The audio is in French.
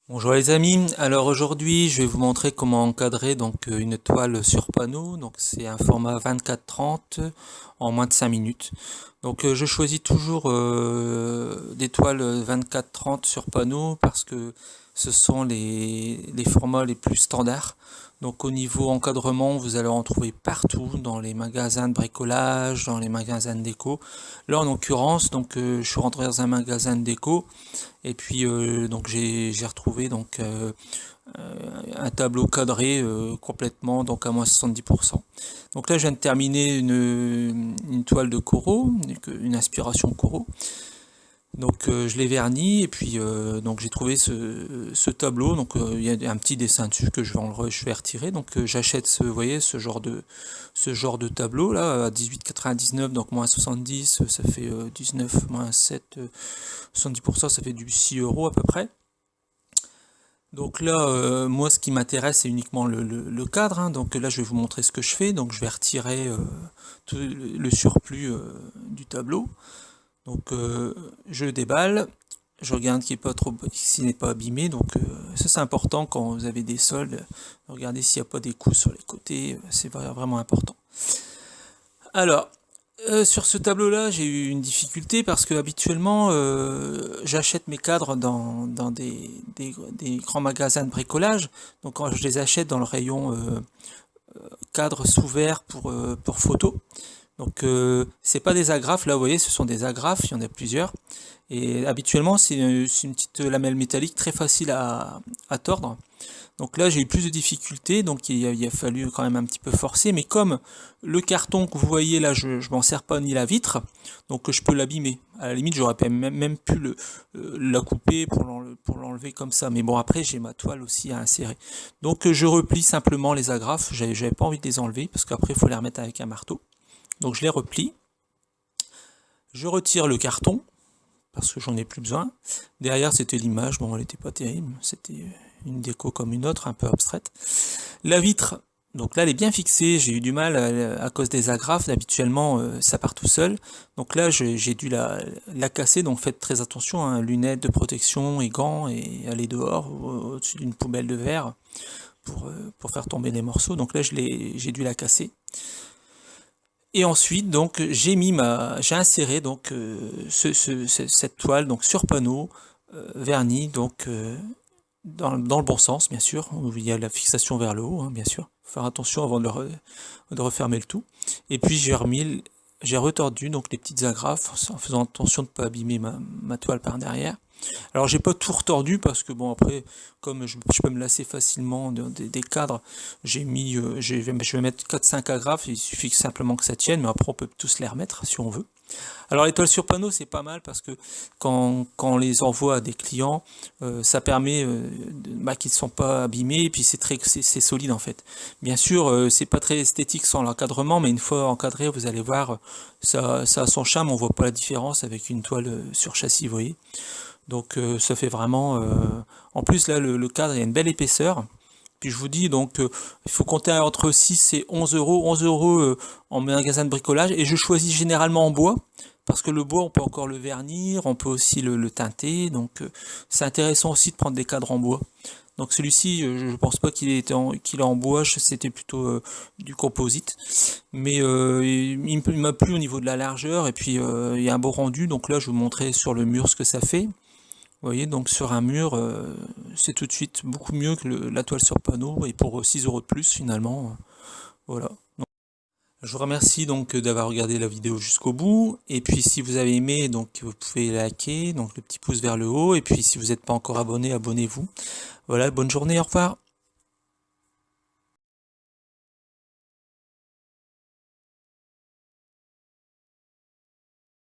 Bonjour les amis, alors aujourd'hui je vais vous montrer comment encadrer une toile sur panneau, donc c'est un format 24-30 en moins de 5 minutes. Je choisis toujours des toiles 24-30 sur panneau parce que ce sont les formats les plus standards. Donc au niveau encadrement, vous allez en trouver partout, dans les magasins de bricolage, dans les magasins de déco. Là en l'occurrence, je suis rentré dans un magasin de déco et puis j'ai retrouvé un tableau cadré complètement donc à moins 70%. Donc là je viens de terminer une toile de Corot, une inspiration Corot. Je l'ai verni et puis j'ai trouvé ce tableau. Il y a un petit dessin dessus que je vais retirer. J'achète vous voyez, ce genre de tableau là à 18,99, donc moins 70, ça fait 19 moins 7, 70%, ça fait du 6 € à peu près. Donc là, moi ce qui m'intéresse c'est uniquement le cadre, hein. Donc là je vais vous montrer ce que je fais. Donc je vais retirer tout le surplus du tableau. Je déballe, je regarde s'il n'est pas abîmé. Ça c'est important quand vous avez des soldes. Regardez s'il n'y a pas des coups sur les côtés, c'est vraiment important. Alors, sur ce tableau-là, j'ai eu une difficulté parce que habituellement, j'achète mes cadres dans des grands magasins de bricolage. Donc quand je les achète dans le rayon cadres sous verre pour photo. C'est pas des agrafes, là vous voyez ce sont des agrafes, il y en a plusieurs. Et habituellement c'est une petite lamelle métallique très facile à tordre. Donc là j'ai eu plus de difficultés, donc il a fallu quand même un petit peu forcer. Mais comme le carton que vous voyez là, je m'en sers pas ni la vitre, donc je peux l'abîmer. À la limite j'aurais même pu la couper pour l'enlever comme ça. Mais bon, après j'ai ma toile aussi à insérer. Donc je replie simplement les agrafes, j'avais pas envie de les enlever parce qu'après il faut les remettre avec un marteau. Donc je les replie, je retire le carton, parce que j'en ai plus besoin. Derrière c'était l'image, bon elle n'était pas terrible, c'était une déco comme une autre, un peu abstraite. La vitre, donc là elle est bien fixée, j'ai eu du mal à cause des agrafes, habituellement ça part tout seul. Donc là j'ai dû la casser, donc faites très attention, hein, lunettes de protection et gants, et aller dehors, au-dessus d'une poubelle de verre, pour faire tomber les morceaux. Donc là j'ai dû la casser. Et ensuite, j'ai inséré cette toile sur panneau verni, dans le bon sens, bien sûr, où il y a la fixation vers le haut, hein, bien sûr. Faut faire attention avant de refermer le tout. Et puis j'ai retordu les petites agrafes en faisant attention de ne pas abîmer ma toile par derrière. Alors j'ai pas tout retordu parce que bon, après comme je peux me lasser facilement des cadres, je vais mettre 4-5 agrafes, il suffit simplement que ça tienne, mais après on peut tous les remettre si on veut. Alors les toiles sur panneau c'est pas mal parce que quand on les envoie à des clients, ça permet qu'ils ne sont pas abîmés, et puis c'est solide en fait. Bien sûr c'est pas très esthétique sans l'encadrement, mais une fois encadré vous allez voir, ça a son charme, on voit pas la différence avec une toile sur châssis, vous voyez. Ça fait vraiment... En plus là le cadre il y a une belle épaisseur. Puis je vous dis il faut compter entre 6 et 11 euros. 11 euros en magasin de bricolage. Et je choisis généralement en bois. Parce que le bois on peut encore le vernir, on peut aussi le teinter. C'est intéressant aussi de prendre des cadres en bois. Donc celui-ci, je ne pense pas qu'il est en bois, c'était plutôt du composite. Mais il m'a plu au niveau de la largeur, et puis il y a un beau rendu. Donc là je vous montrer sur le mur ce que ça fait. Vous voyez, donc sur un mur, c'est tout de suite beaucoup mieux que la toile sur panneau, et pour 6 euros de plus finalement. Voilà. Je vous remercie d'avoir regardé la vidéo jusqu'au bout, et puis si vous avez aimé, vous pouvez liker, le petit pouce vers le haut, et puis si vous n'êtes pas encore abonné, abonnez-vous. Voilà, bonne journée, au revoir.